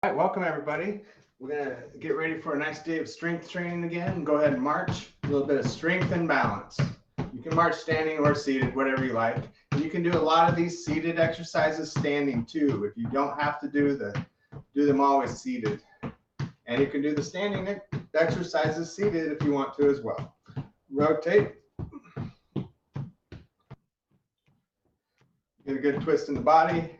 All right, welcome everybody. We're gonna get ready for a nice day of strength training again. Go ahead and march. A little bit of strength and balance. You can march standing or seated, whatever you like. And you can do a lot of these seated exercises standing too. If you don't have to do them always seated. And you can do the standing exercises seated if you want to as well. Rotate. Get a good twist in the body.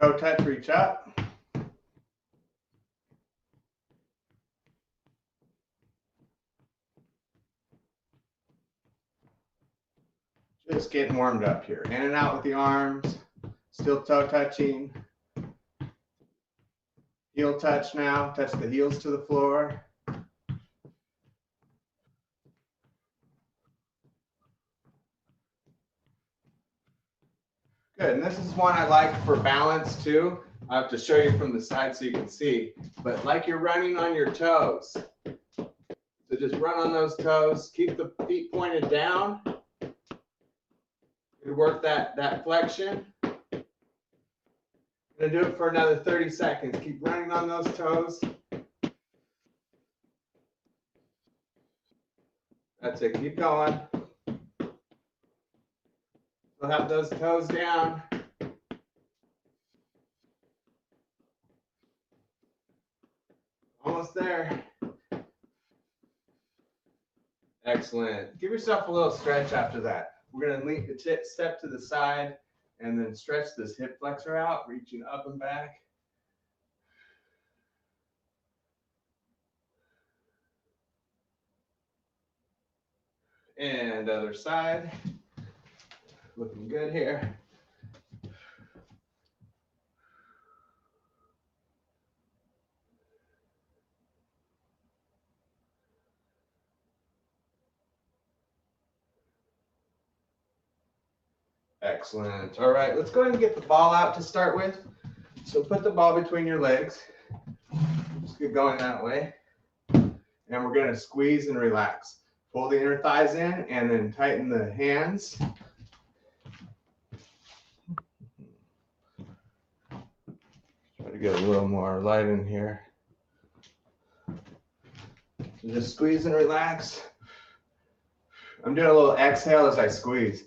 Toe touch, reach up. Just getting warmed up here. In and out with the arms. Still toe touching. Heel touch now. Touch the heels to the floor. Good, and this is one I like for balance too. I have to show you from the side so you can see, but like you're running on your toes. So just run on those toes, keep the feet pointed down. You work that flexion. I'm gonna do it for another 30 seconds. Keep running on those toes. That's it, keep going. We'll have those toes down. Almost there. Excellent. Give yourself a little stretch after that. We're going to lean the step to the side and then stretch this hip flexor out, reaching up and back. And other side. Looking good here. Excellent. All right, let's go ahead and get the ball out to start with. So put the ball between your legs. Just get going that way. And we're going to squeeze and relax. Pull the inner thighs in and then tighten the hands. Try to get a little more light in here. So just squeeze and relax. I'm doing a little exhale as I squeeze.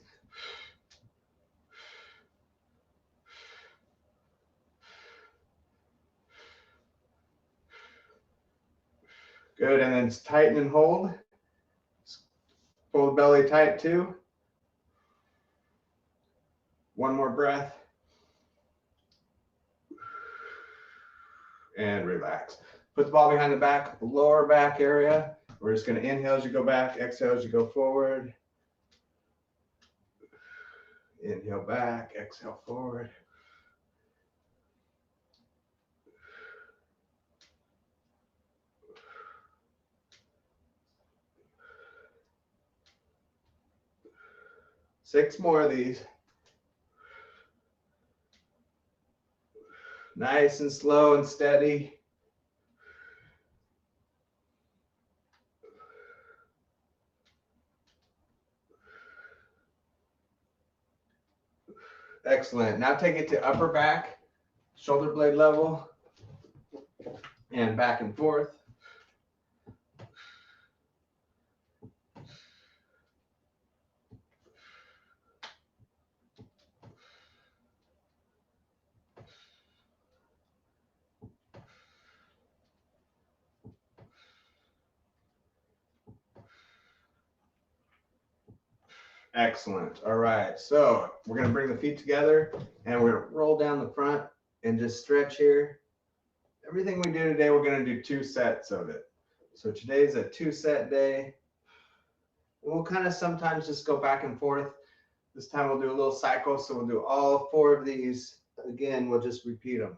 Good, and then tighten and hold. Pull the belly tight too. One more breath. And relax. Put the ball behind the back, lower back area. We're just going to inhale as you go back, exhale as you go forward. Inhale back, exhale forward. Six more of these. Nice and slow and steady. Excellent. Now take it to upper back, shoulder blade level, and back and forth. Excellent. All right. So we're going to bring the feet together and we're going to roll down the front and just stretch here. Everything we do today, we're going to do 2 sets of it. So today's a 2-set day. We'll kind of sometimes just go back and forth. This time we'll do a little cycle. So we'll do all 4 of these. Again, we'll just repeat them.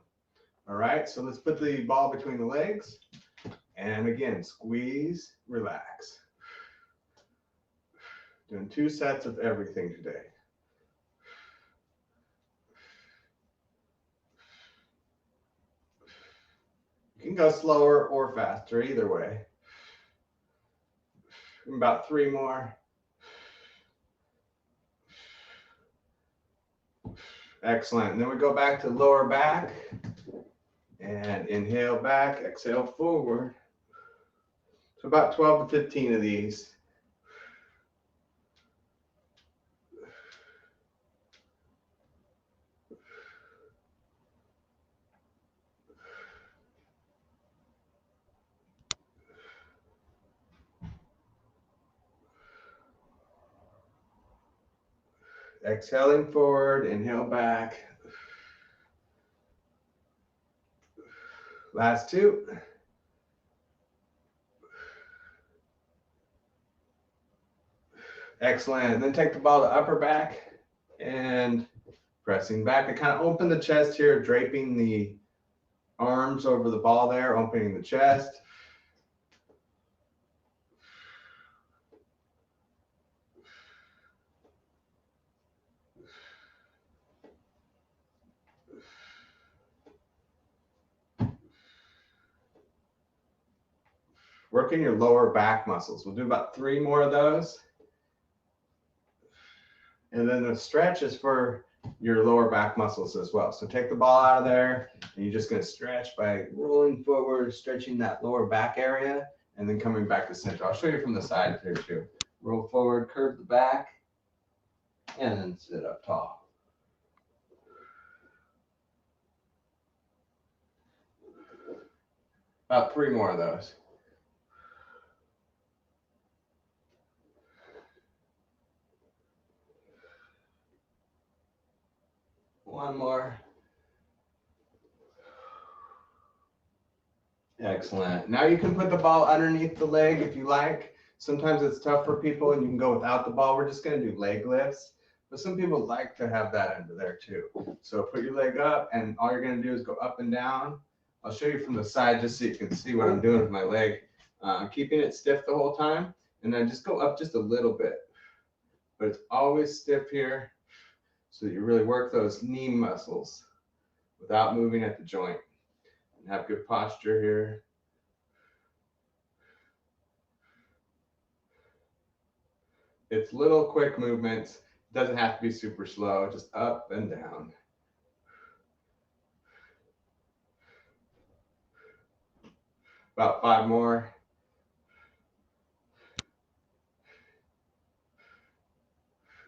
All right. So let's put the ball between the legs. And again, squeeze, relax. Doing 2 sets of everything today. You can go slower or faster, either way. About 3 more. Excellent. And then we go back to lower back and inhale back, exhale forward. So about 12 to 15 of these. Exhaling forward, inhale back. Last 2. Excellent. And then take the ball to upper back and pressing back. I kind of open the chest here, draping the arms over the ball there, opening the chest. Working your lower back muscles. We'll do about 3 more of those. And then the stretch is for your lower back muscles as well. So take the ball out of there, and you're just going to stretch by rolling forward, stretching that lower back area, and then coming back to center. I'll show you from the side here too. Roll forward, curve the back, and then sit up tall. About 3 more of those. One more. Excellent. Now you can put the ball underneath the leg if you like. Sometimes it's tough for people and you can go without the ball. We're just going to do leg lifts. But some people like to have that under there too. So put your leg up, and all you're going to do is go up and down. I'll show you from the side just so you can see what I'm doing with my leg. Keeping it stiff the whole time, and then just go up just a little bit. But it's always stiff here, so that you really work those knee muscles without moving at the joint. And have good posture here. It's little quick movements. It doesn't have to be super slow, just up and down. About 5 more.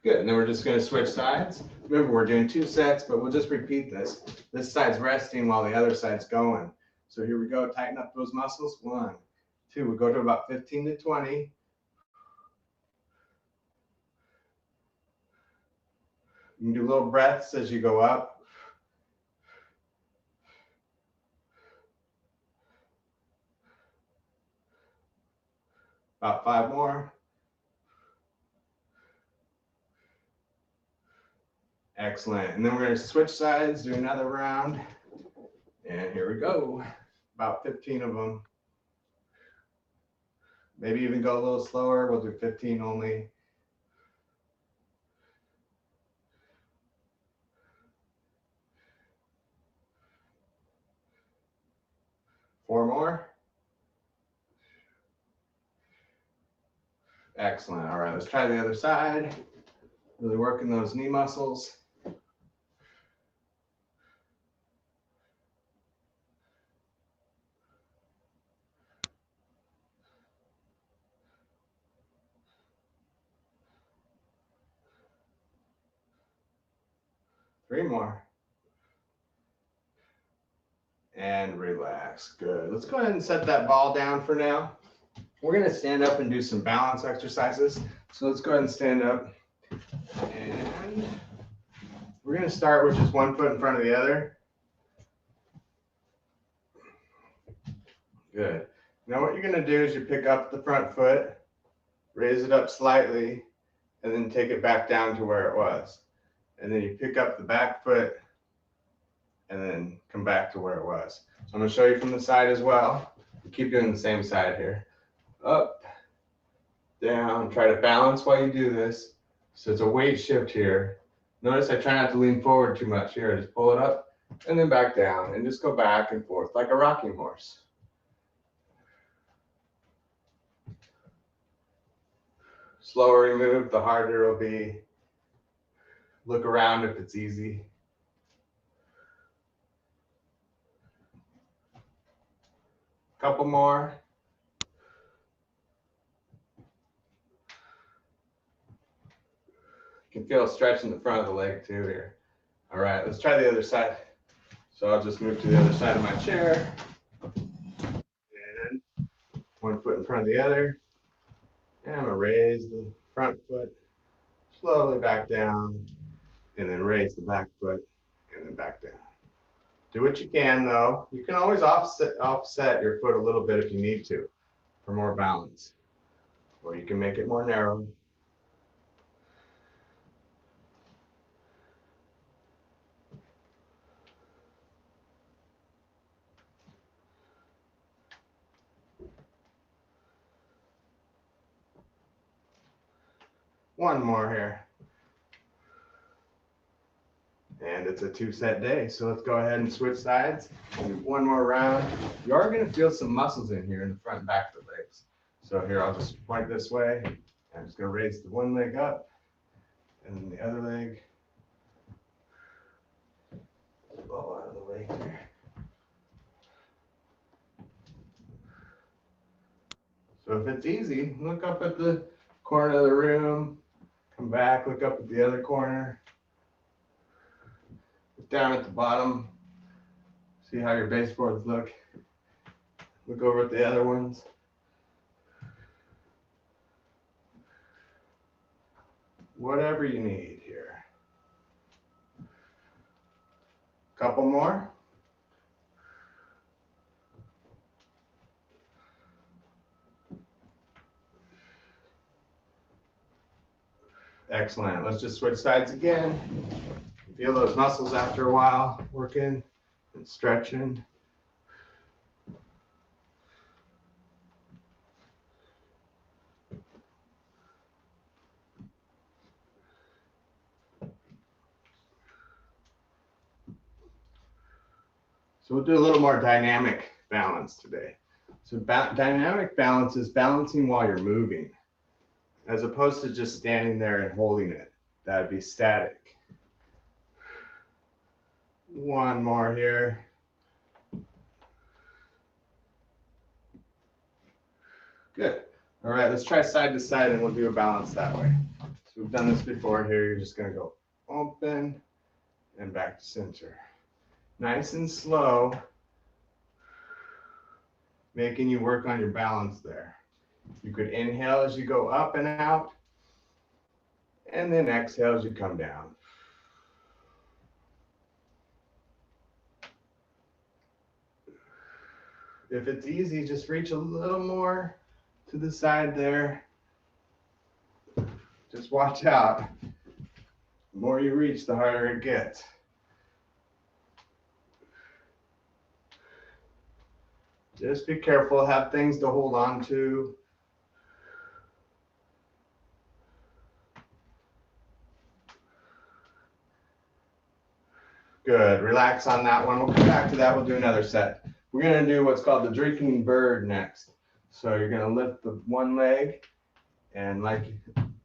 Good, and then we're just going to switch sides. Remember, we're doing 2 sets, but we'll just repeat this. This side's resting while the other side's going. So here we go, tighten up those muscles. 1, 2, we go to about 15 to 20. You can do little breaths as you go up. About 5 more. Excellent. And then we're going to switch sides, do another round. And here we go. About 15 of them. Maybe even go a little slower. We'll do 15 only. Four more. Excellent. All right, let's try the other side. Really working those knee muscles. Three more. And relax. Good. Let's go ahead and set that ball down for now. We're going to stand up and do some balance exercises. So let's go ahead and stand up. And we're going to start with just one foot in front of the other. Good. Now what you're going to do is you pick up the front foot, raise it up slightly, and then take it back down to where it was. And then you pick up the back foot and then come back to where it was. So I'm going to show you from the side as well. Keep doing the same side here. Up, down, try to balance while you do this. So it's a weight shift here. Notice I try not to lean forward too much here. Just pull it up and then back down and just go back and forth like a rocking horse. slower you move, the harder it'll be. Look around if it's easy. Couple more. You can feel a stretch in the front of the leg too here. All right, let's try the other side. So I'll just move to the other side of my chair. And one foot in front of the other. And I'm gonna raise the front foot, slowly back down, and then raise the back foot, and then back down. Do what you can though. You can always offset your foot a little bit if you need to for more balance. Or you can make it more narrow. One more here. And it's a 2-set day, so let's go ahead and switch sides. Do one more round. You are going to feel some muscles in here in the front and back of the legs. So here, I'll just point this way. I'm just going to raise the one leg up, and then the other leg. Ball out of the way here. So if it's easy, look up at the corner of the room, come back, look up at the other corner. Look down at the bottom, see how your baseboards look. Look over at the other ones. Whatever you need here. Couple more. Excellent. Let's just switch sides again. Feel those muscles after a while, working and stretching. So we'll do a little more dynamic balance today. So dynamic balance is balancing while you're moving, as opposed to just standing there and holding it. That'd be static. One more here. Good. All right, let's try side to side and we'll do a balance that way. So we've done this before here. You're just going to go open and back to center. Nice and slow, making you work on your balance there. You could inhale as you go up and out, and then exhale as you come down. If it's easy, just reach a little more to the side there. Just watch out. The more you reach, the harder it gets. Just be careful, have things to hold on to. Good, relax on that one. We'll come back to that, we'll do another set. We're gonna do what's called the drinking bird next. So you're gonna lift the one leg and like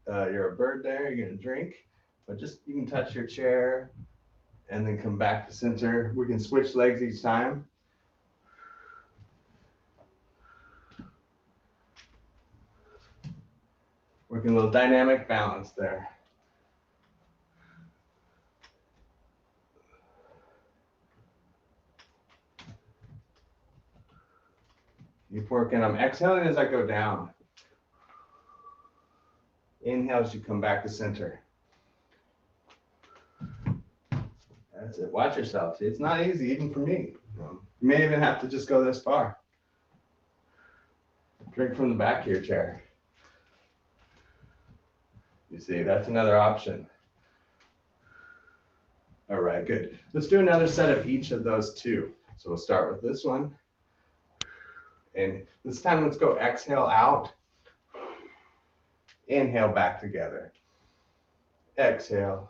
you're a bird there, you're gonna drink, but just you can touch your chair and then come back to center. We can switch legs each time. Working a little dynamic balance there. Keep working. I'm exhaling as I go down. Inhale as you come back to center. That's it. Watch yourself. See, it's not easy, even for me. You may even have to just go this far. Drink from the back of your chair. You see, that's another option. All right, good. Let's do another set of each of those two. So we'll start with this one. And this time, let's go exhale out. Inhale back together. Exhale.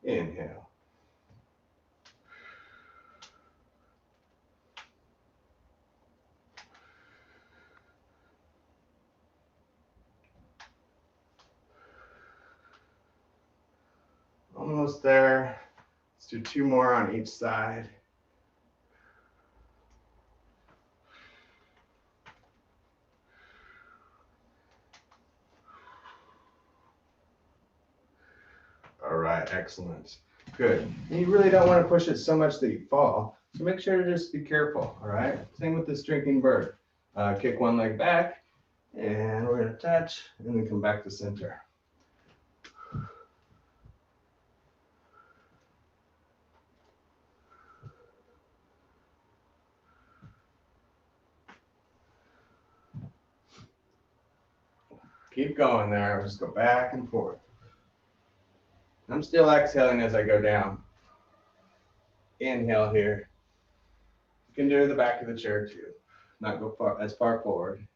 Inhale. almost there. Let's do 2 more on each side. All right, excellent. Good. And you really don't want to push it so much that you fall. So make sure to just be careful, all right? Same with this drinking bird. Kick one leg back, and we're going to touch, and then come back to center. Keep going there. Just go back and forth. I'm still exhaling as I go down. Inhale here. You can do the back of the chair too. Not go as far forward.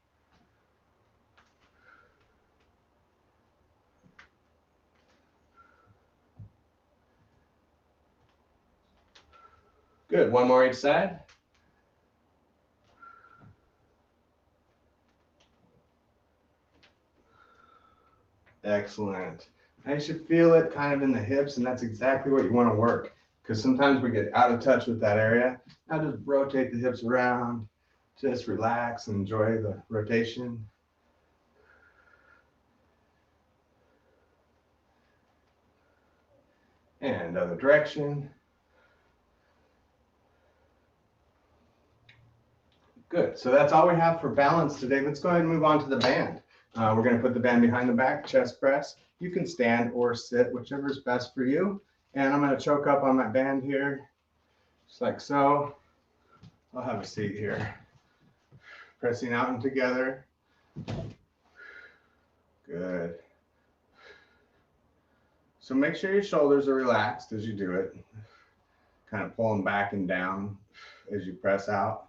Good. One more each side. Excellent. I should feel it kind of in the hips, and that's exactly what you want to work, because sometimes we get out of touch with that area. Now just rotate the hips around, just relax and enjoy the rotation. And other direction. Good. So that's all we have for balance today. Let's go ahead and move on to the band. We're going to put the band behind the back, chest press. You can stand or sit, whichever is best for you. And I'm going to choke up on my band here, just like so. I'll have a seat here. Pressing out and together. Good. So make sure your shoulders are relaxed as you do it. Kind of pull them back and down as you press out.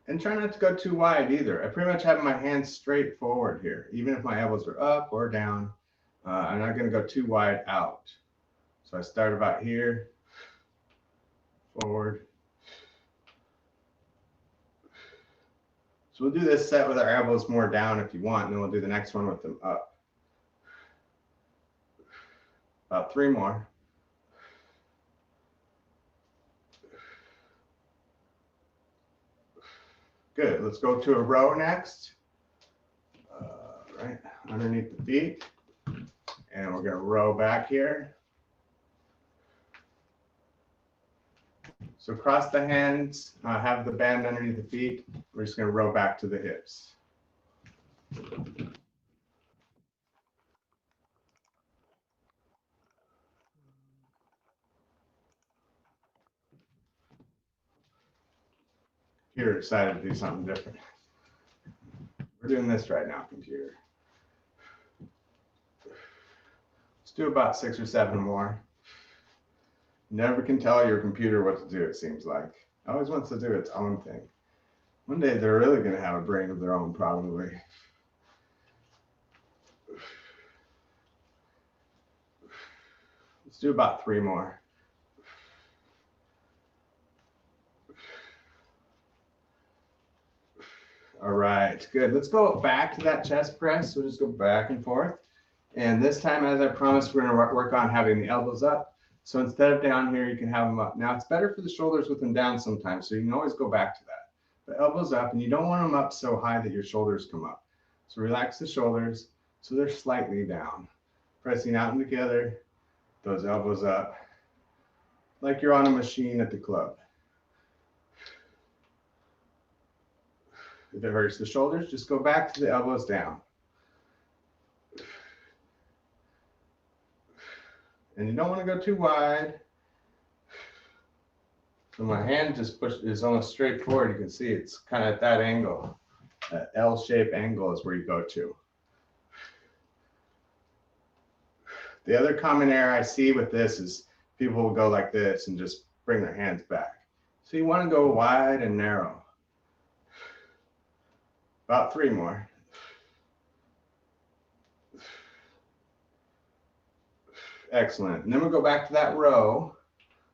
And try not to go too wide either. I pretty much have my hands straight forward here. Even if my elbows are up or down, I'm not going to go too wide out. So I start about here, forward. So we'll do this set with our elbows more down if you want, and then we'll do the next one with them up. About 3 more. Good. Let's go to a row next. Right underneath the feet. And we're going to row back here. So cross the hands, have the band underneath the feet. We're just going to row back to the hips. You're excited to do something different. We're doing this right now, computer. Let's do about 6 or 7 more. Never can tell your computer what to do, it seems like. It always wants to do its own thing. One day they're really going to have a brain of their own, probably. Let's do about 3 more. All right, good. Let's go back to that chest press. We'll just go back and forth. And this time, as I promised, we're going to work on having the elbows up. So instead of down here, you can have them up. Now, it's better for the shoulders with them down sometimes, so you can always go back to that. But elbows up, and you don't want them up so high that your shoulders come up. So relax the shoulders so they're slightly down. Pressing out and together, those elbows up, like you're on a machine at the club. If it hurts the shoulders, just go back to the elbows down. And you don't want to go too wide. So my hand just is almost straight forward. You can see it's kind of at that angle. That L-shaped angle is where you go to. The other common error I see with this is people will go like this and just bring their hands back. So you want to go wide and narrow. About 3 more. Excellent. And then we'll go back to that row.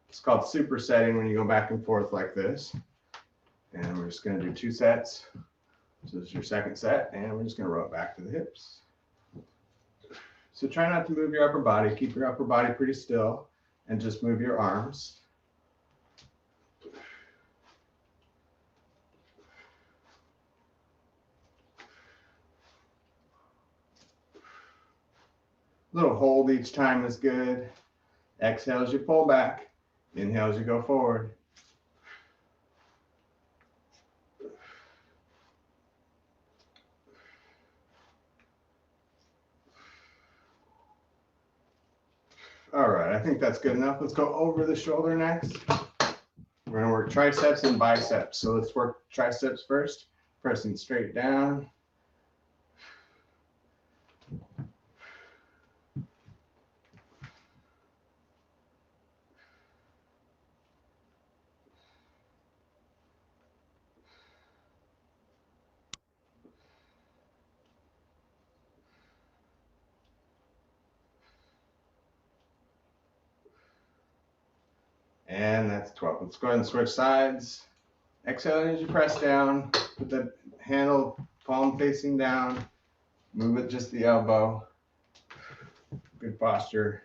It's called supersetting when you go back and forth like this. And we're just going to do 2 sets. So this is your second set, and we're just going to roll it back to the hips. So try not to move your upper body. Keep your upper body pretty still, and just move your arms. A little hold each time is good. Exhale as you pull back. Inhale as you go forward. All right, I think that's good enough. Let's go over the shoulder next. We're gonna work triceps and biceps. So let's work triceps first, pressing straight down. And that's 12. Let's go ahead and switch sides. Exhale as you press down. Put the handle palm facing down. Move it just the elbow. Good posture.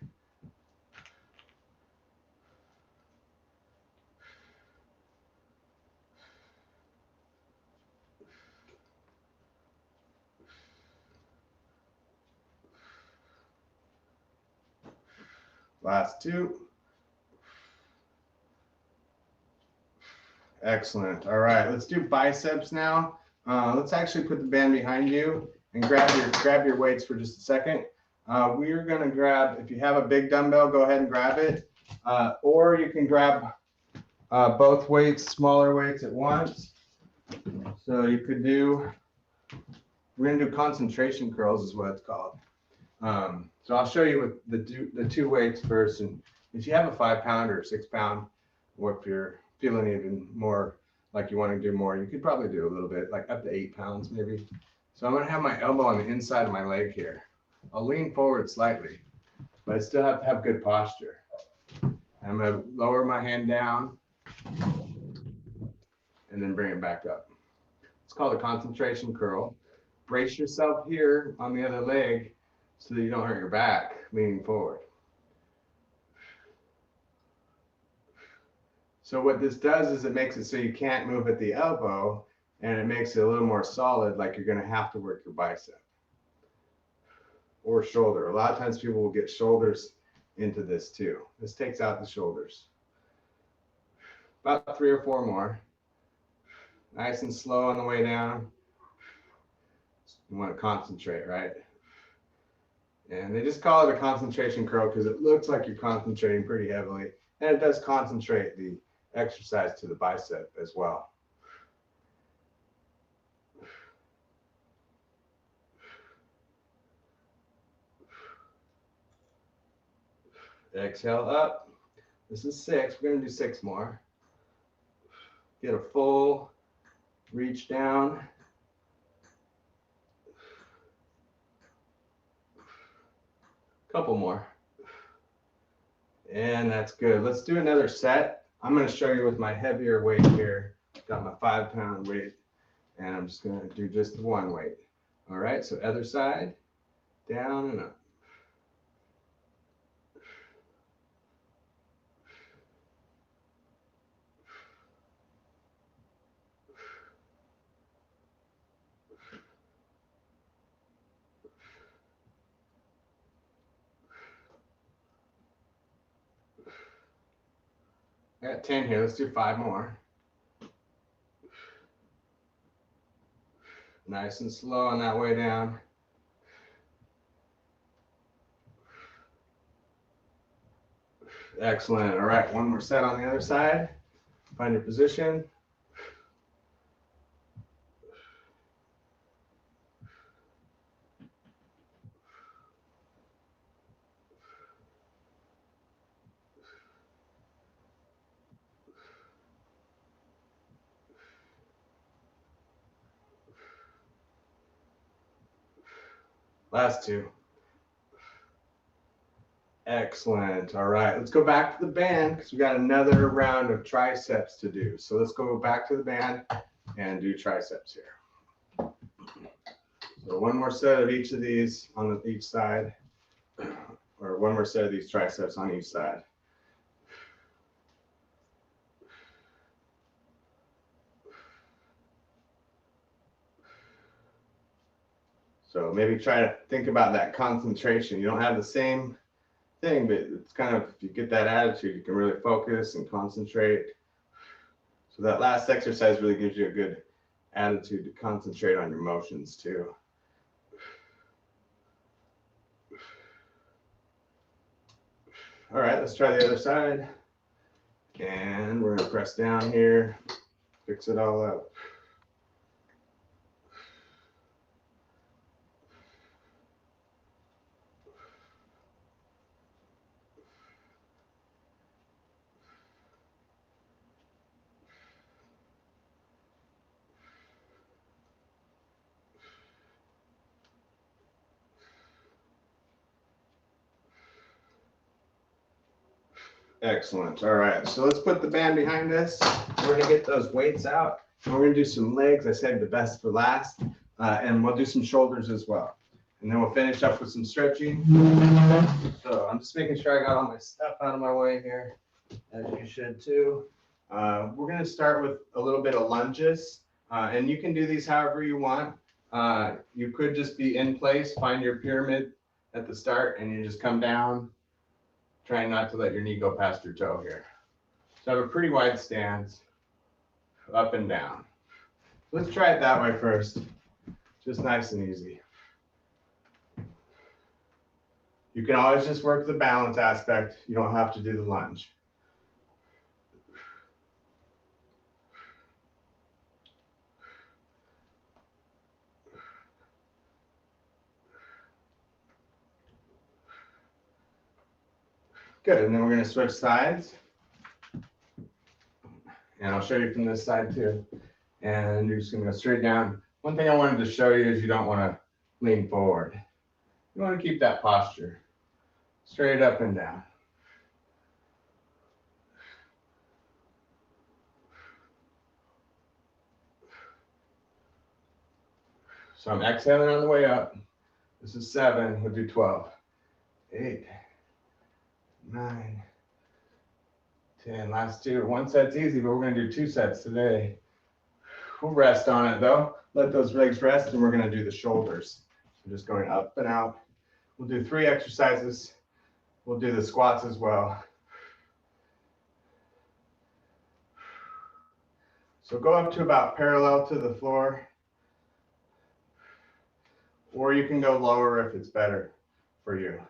Last two. Excellent. All right, let's do biceps now. Let's actually put the band behind you and grab your weights for just a second. We're gonna grab, if you have a big dumbbell, go ahead and grab it. Or you can grab both weights, smaller weights at once. So you could do, we're gonna do concentration curls is what it's called. So I'll show you with the two weights first. And if you have a 5 pound or 6 pound, or if you're feeling even more like you want to do more, you could probably do a little bit, like up to 8 pounds maybe. So I'm going to have my elbow on the inside of my leg here. I'll lean forward slightly, but I still have to have good posture. I'm going to lower my hand down and then bring it back up. It's called a concentration curl. Brace yourself here on the other leg so that you don't hurt your back leaning forward. So what this does is it makes it so you can't move at the elbow, and it makes it a little more solid, like you're going to have to work your bicep or shoulder. A lot of times people will get shoulders into this too. This takes out the shoulders. About 3 or 4 more. Nice and slow on the way down. You want to concentrate, right? And they just call it a concentration curl because it looks like you're concentrating pretty heavily, and it does concentrate the exercise to the bicep as well. Exhale up. This is 6. We're going to do 6 more. Get a full reach down. Couple more. And that's good. Let's do another set. I'm going to show you with my heavier weight here. Got my 5 pound weight, and I'm just going to do just one weight. All right, so other side, down and up. I got 10 here. Let's do 5 more. Nice and slow on that way down. Excellent. All right, one more set on the other side. Find your position. Last 2. Excellent. All right, let's go back to the band because we got another round of triceps to do. So let's go back to the band and do triceps here. So one more set of each of these on each side, or one more set of these triceps on each side. So maybe try to think about that concentration. You don't have the same thing, but it's kind of, if you get that attitude, you can really focus and concentrate. So that last exercise really gives you a good attitude to concentrate on your motions too. All right, let's try the other side. And we're gonna press down here, fix it all up. Excellent. All right, so let's put the band behind us. We're gonna get those weights out. And we're gonna do some legs. I saved the best for last. And we'll do some shoulders as well. And then we'll finish up with some stretching. So I'm just making sure I got all my stuff out of my way here, as you should too. We're gonna start with a little bit of lunges. And you can do these however you want. You could just be in place, find your pyramid at the start, and you just come down, trying not to let your knee go past your toe here. So I have a pretty wide stance, up and down. Let's try it that way first, just nice and easy. You can always just work the balance aspect. You don't have to do the lunge. Good, and then we're gonna switch sides. And I'll show you from this side too. And you're just gonna go straight down. One thing I wanted to show you is you don't wanna lean forward. You wanna keep that posture. Straight up and down. So I'm exhaling on the way up. This is 7, we'll do 12. 8, 9, 10, last 2. One set's easy, but we're gonna do 2 sets today. We'll rest on it though. Let those legs rest and we're gonna do the shoulders. So just going up and out. We'll do 3 exercises. We'll do the squats as well. So go up to about parallel to the floor, or you can go lower if it's better for you.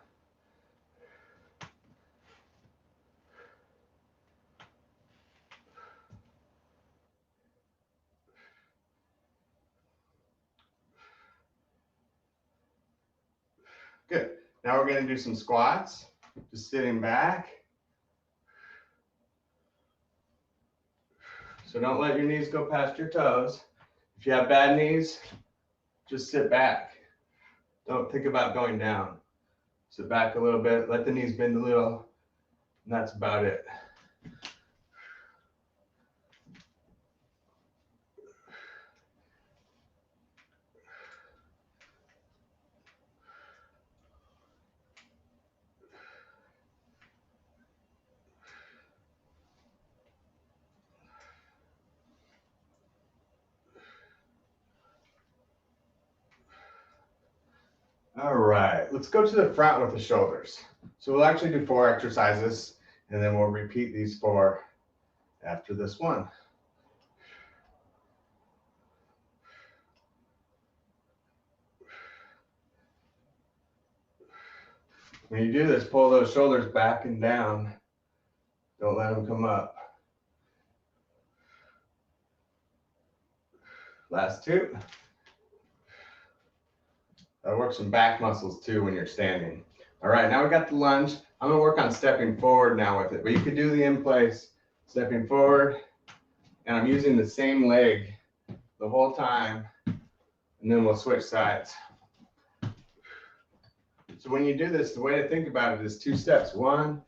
Good. Now we're going to do some squats, just sitting back. So don't let your knees go past your toes. If you have bad knees, just sit back. Don't think about going down. Sit back a little bit, let the knees bend a little, and that's about it. All right, let's go to the front with the shoulders. So we'll actually do 4 exercises, and then we'll repeat these 4 after this one. When you do this, pull those shoulders back and down. Don't let them come up. Last 2. That works some back muscles too when you're standing. All right, now we got the lunge. I'm gonna work on stepping forward now with it, but you could do the in place, stepping forward, and I'm using the same leg the whole time, and then we'll switch sides. So when you do this, the way to think about it is 2 steps, 1,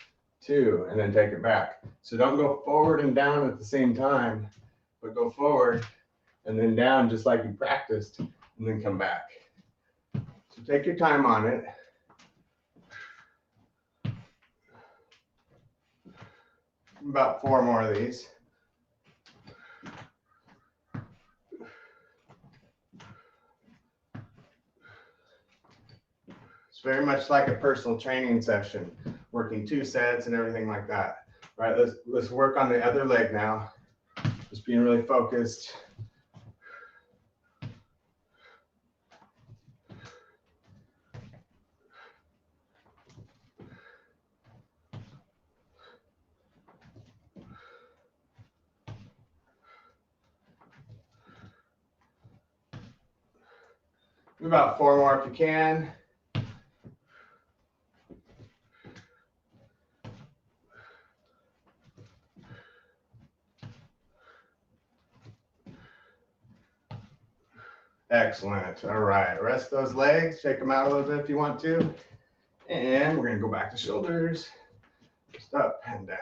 2, and then take it back. So don't go forward and down at the same time, but go forward and then down just like you practiced, and then come back. So take your time on it. About 4 more of these. It's very much like a personal training session, working 2 sets and everything like that. All right, let's work on the other leg now. Just being really focused. About 4 more if you can. Excellent. All right, rest those legs, shake them out a little bit if you want to. And we're gonna go back to shoulders, just up and down.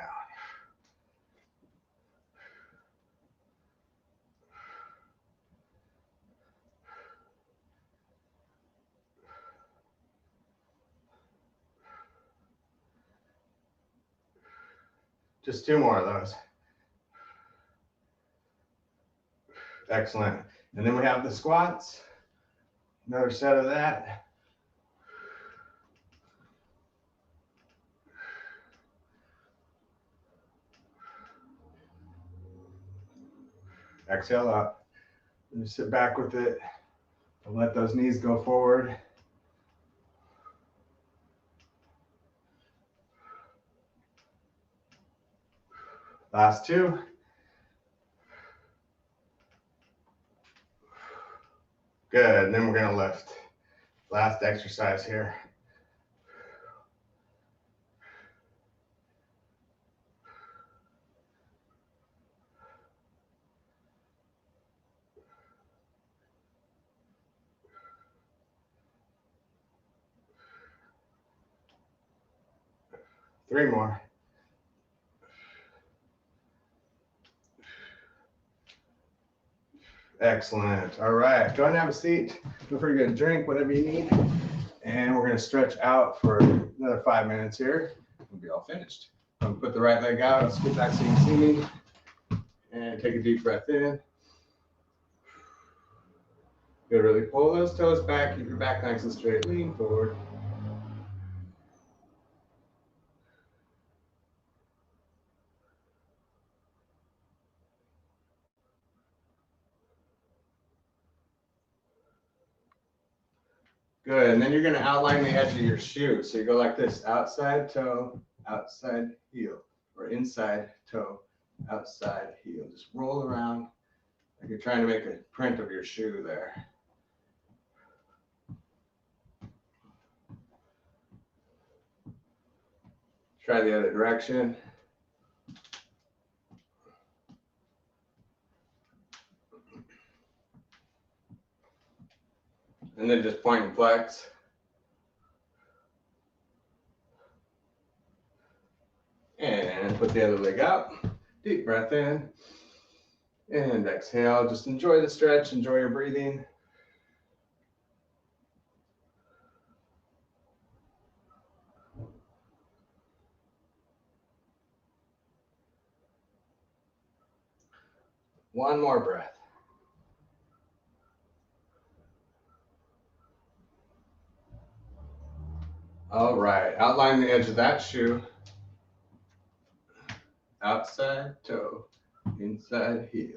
Just 2 more of those. Excellent. And then we have the squats. Another set of that. Exhale up. And just sit back with it and let those knees go forward. Last 2. Good. And then we're going to lift. Last exercise here. Three more. Excellent. All right. Go ahead and have a seat. Feel free to get a drink, whatever you need. And we're going to stretch out for another 5 minutes here. We'll be all finished. I'm going to put the right leg out. I'll scoot back so you can see me. And take a deep breath in. Good. Really pull those toes back. Keep your back nice and straight. Lean forward. Good. And then you're going to outline the edge of your shoe. So you go like this: outside toe, outside heel, or inside toe, outside heel. Just roll around like you're trying to make a print of your shoe there. Try the other direction. And then just point and flex. And put the other leg out. Deep breath in. And exhale. Just enjoy the stretch. Enjoy your breathing. One more breath. All right. Outline the edge of that shoe. Outside toe, inside heel.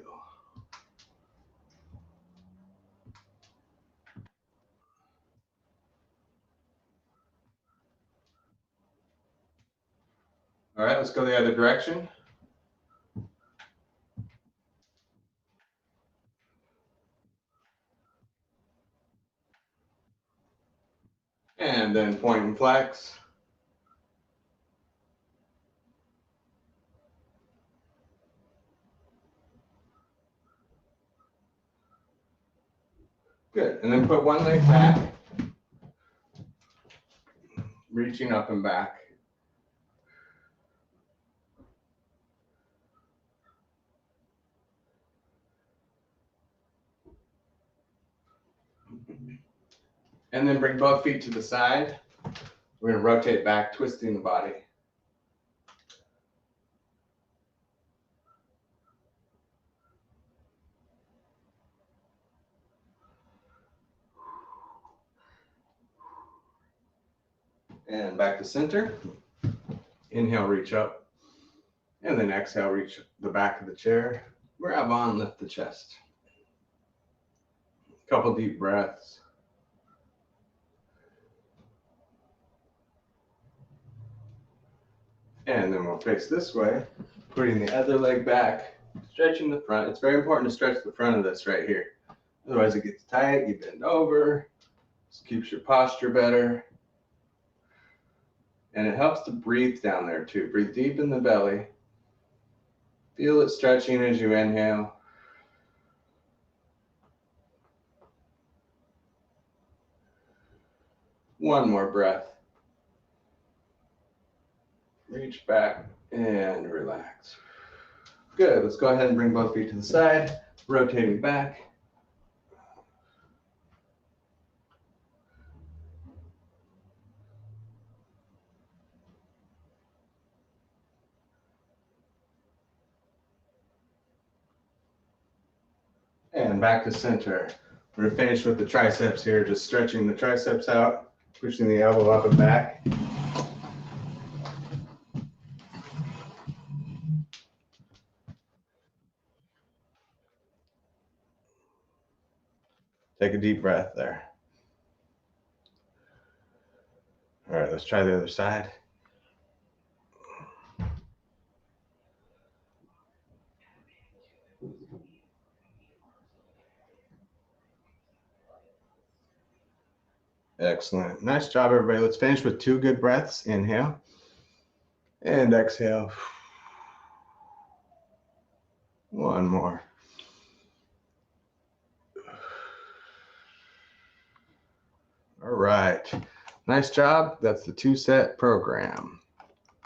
All right, let's go the other direction. And then point and flex. Good. And then put one leg back, reaching up and back. And then bring both feet to the side. We're going to rotate back, twisting the body. And back to center. Inhale, reach up. And then exhale, reach the back of the chair. Grab on, lift the chest. Couple deep breaths. And then we'll face this way, putting the other leg back, stretching the front. It's very important to stretch the front of this right here. Otherwise it gets tight, you bend over. This keeps your posture better. And it helps to breathe down there too. Breathe deep in the belly. Feel it stretching as you inhale. One more breath. Reach back and relax. Good, let's go ahead and bring both feet to the side, rotating back. And back to center. We're gonna finish with the triceps here, just stretching the triceps out, pushing the elbow up and back. Take a deep breath there. All right, let's try the other side. Excellent. Nice job, everybody. Let's finish with 2 good breaths. Inhale and exhale. One more. All right. Nice job. That's the 2-set program.